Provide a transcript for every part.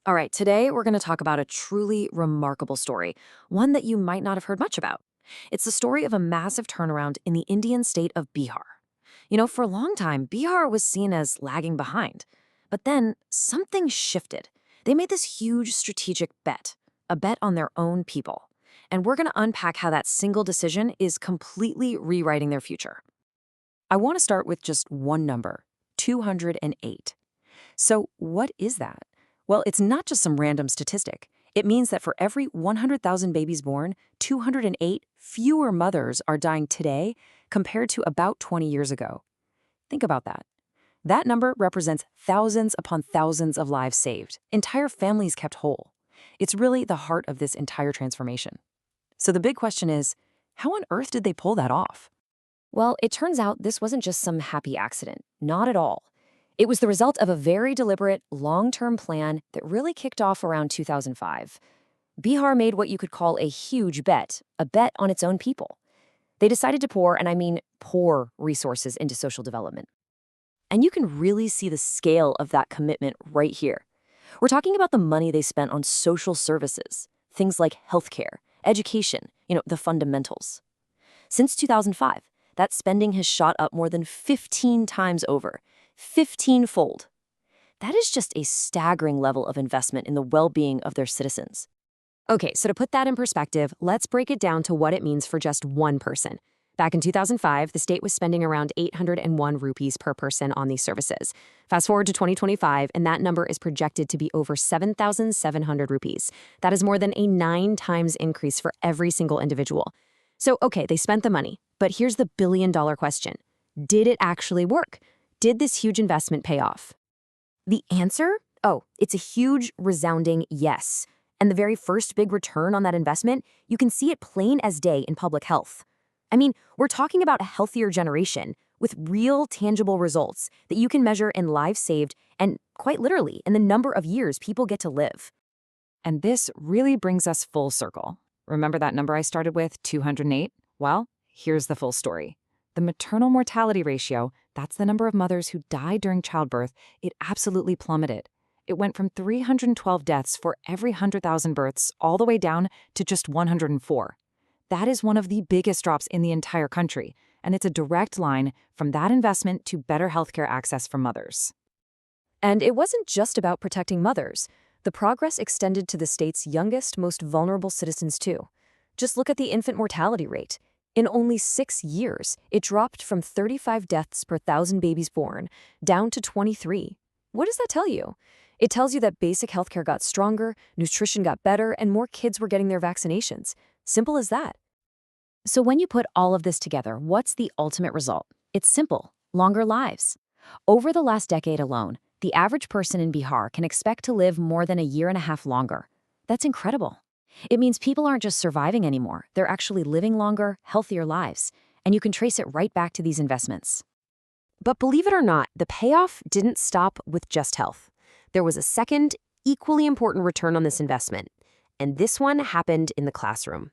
All right, today we're going to talk about a truly remarkable story, one that you might not have heard much about. It's the story of a massive turnaround in the Indian state of Bihar. For a long time, Bihar was seen as lagging behind. But then something shifted. They made this huge strategic bet, a bet on their own people. And we're going to unpack how that single decision is completely rewriting their future. I want to start with just one number, 208. So, what is that? Well, it's not just some random statistic. It means that for every 100,000 babies born, 208 fewer mothers are dying today compared to about 20 years ago. Think about that. That number represents thousands upon thousands of lives saved, entire families kept whole. It's really the heart of this entire transformation. So the big question is, how on earth did they pull that off? Well, it turns out this wasn't just some happy accident. Not at all. It was the result of a very deliberate, long-term plan that really kicked off around 2005. Bihar made what you could call a huge bet, a bet on its own people. They decided to pour, and I mean pour, resources into social development. And you can really see the scale of that commitment right here. We're talking about the money they spent on social services, things like healthcare, education, the fundamentals. Since 2005, that spending has shot up more than 15 times over. 15-fold. That is just a staggering level of investment in the well-being of their citizens. Okay, so to put that in perspective, let's break it down to what it means for just one person. Back in 2005, the state was spending around 801 rupees per person on these services. Fast forward to 2025, and that number is projected to be over 7,700 rupees. That is more than a 9 times increase for every single individual. So, okay, they spent the money, but here's the billion-dollar question. Did it actually work? Did this huge investment pay off? The answer? Oh, it's a huge, resounding yes. And the very first big return on that investment, you can see it plain as day in public health. I mean, we're talking about a healthier generation with real, tangible results that you can measure in lives saved and, quite literally, in the number of years people get to live. And this really brings us full circle. Remember that number I started with, 208? Well, here's the full story. The maternal mortality ratio, that's the number of mothers who died during childbirth, it absolutely plummeted. It went from 312 deaths for every 100,000 births all the way down to just 104. That is one of the biggest drops in the entire country, and it's a direct line from that investment to better healthcare access for mothers. And it wasn't just about protecting mothers. The progress extended to the state's youngest, most vulnerable citizens too. Just look at the infant mortality rate. In only 6 years, it dropped from 35 deaths per 1,000 babies born down to 23. What does that tell you? It tells you that basic healthcare got stronger, nutrition got better, and more kids were getting their vaccinations. Simple as that. So when you put all of this together, what's the ultimate result? It's simple: longer lives. Over the last decade alone, the average person in Bihar can expect to live more than a year and a half longer. That's incredible. It means people aren't just surviving anymore, they're actually living longer, healthier lives, and you can trace it right back to these investments. But believe it or not, the payoff didn't stop with just health. There was a second, equally important return on this investment, and this one happened in the classroom.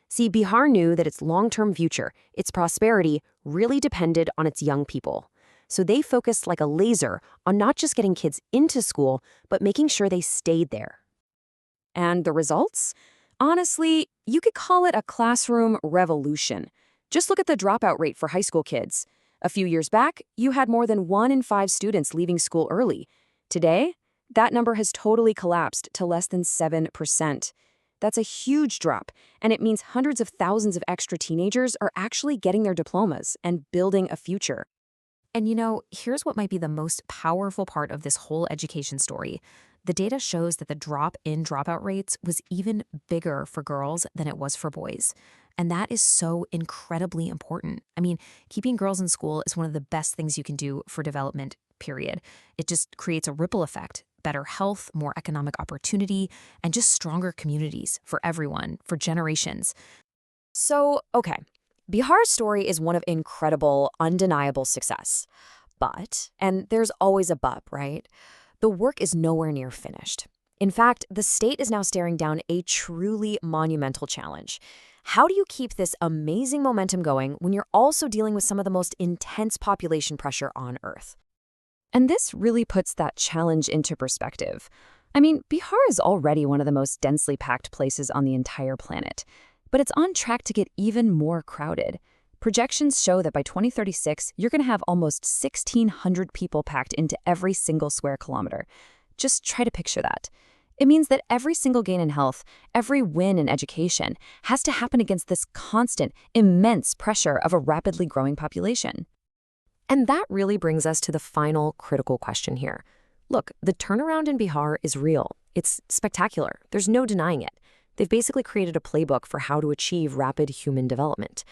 See, Bihar knew that its long-term future, its prosperity, really depended on its young people. So they focused like a laser on not just getting kids into school, but making sure they stayed there. And the results? Honestly, you could call it a classroom revolution. Just look at the dropout rate for high school kids. A few years back, you had more than 1 in 5 students leaving school early. Today, that number has totally collapsed to less than 7%. That's a huge drop, and it means hundreds of thousands of extra teenagers are actually getting their diplomas and building a future. And here's what might be the most powerful part of this whole education story. The data shows that the drop in dropout rates was even bigger for girls than it was for boys. And that is so incredibly important. I mean, keeping girls in school is one of the best things you can do for development, period. It just creates a ripple effect, better health, more economic opportunity, and just stronger communities for everyone, for generations. So, okay, Bihar's story is one of incredible, undeniable success. But, and there's always a but, right? The work is nowhere near finished. In fact, the state is now staring down a truly monumental challenge. How do you keep this amazing momentum going when you're also dealing with some of the most intense population pressure on Earth? And this really puts that challenge into perspective. I mean, Bihar is already one of the most densely packed places on the entire planet, but it's on track to get even more crowded. Projections show that by 2036, you're going to have almost 1,600 people packed into every single square kilometer. Just try to picture that. It means that every single gain in health, every win in education, has to happen against this constant, immense pressure of a rapidly growing population. And that really brings us to the final critical question here. Look, the turnaround in Bihar is real. It's spectacular. There's no denying it. They've basically created a playbook for how to achieve rapid human development.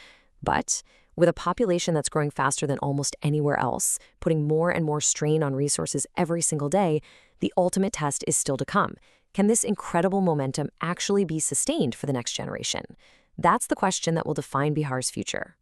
But with a population that's growing faster than almost anywhere else, putting more and more strain on resources every single day, the ultimate test is still to come. Can this incredible momentum actually be sustained for the next generation? That's the question that will define Bihar's future.